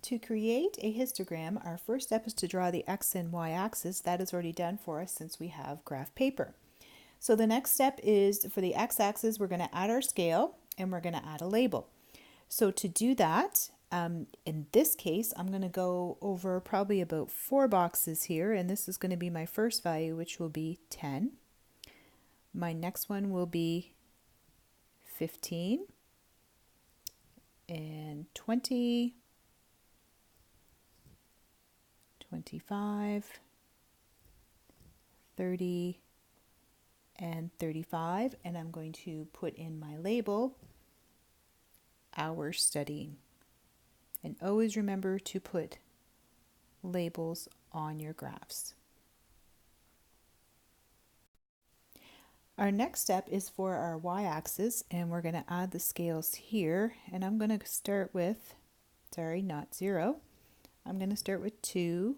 To create a histogram, our first step is to draw the x and y axis. That is already done for us since we have graph paper. So the next step is for the x-axis, we're going to add our scale and we're going to add a label. So to do that, in this case, I'm going to go over probably about 4 boxes here, and this is going to be my first value, which will be 10. My next one will be 15 and 20, 25, 30, and 35, and I'm going to put in my label, hours studying. And always remember to put labels on your graphs. Our next step is for our y-axis, and we're going to add the scales here, and I'm going to start with, sorry, not 0. I'm going to start with 2,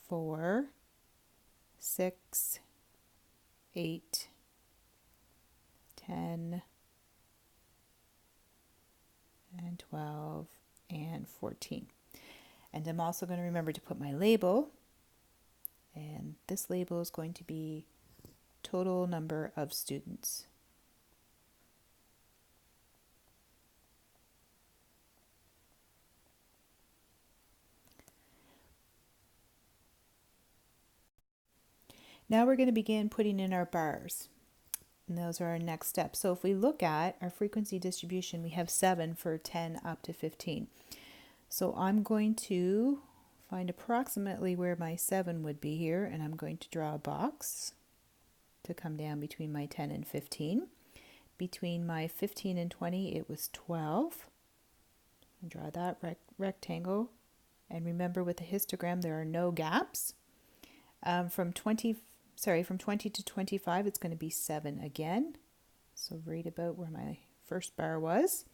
4, 6, 8, 10, and 12, and 14. And I'm also going to remember to put my label, and this label is going to be total number of students. Now we're going to begin putting in our bars. And those are our next steps. So if we look at our frequency distribution, we have 7 for 10 up to 15. So I'm going to find approximately where my 7 would be here, and I'm going to draw a box to come down between my 10 and 15. Between my 15 and 20, it was 12. And draw that rectangle. And remember, with the histogram, there are no gaps. From 20 to 25, it's going to be 7 again. So right about where my first bar was.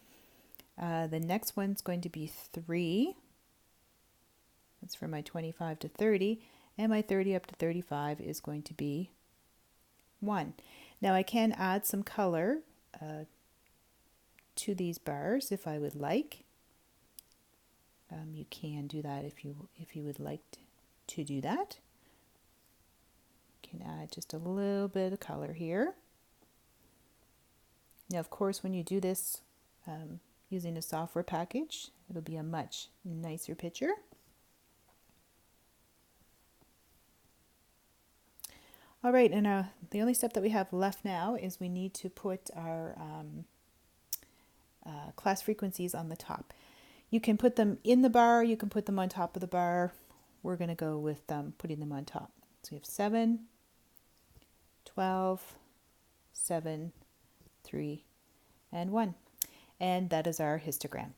The next one's going to be 3. That's from my 25 to 30. And my 30 up to 35 is going to be 1. Now I can add some color to these bars if I would like. You can do that if you would like to do that. Can add just a little bit of color here. Now, of course, when you do this using a software package, it'll be a much nicer picture. All right, and the only step that we have left now is we need to put our class frequencies on the top. You can put them in the bar, you can put them on top of the bar. We're going to go with putting them on top. So we have 7, 12, 7, 3, and 1. And that is our histogram.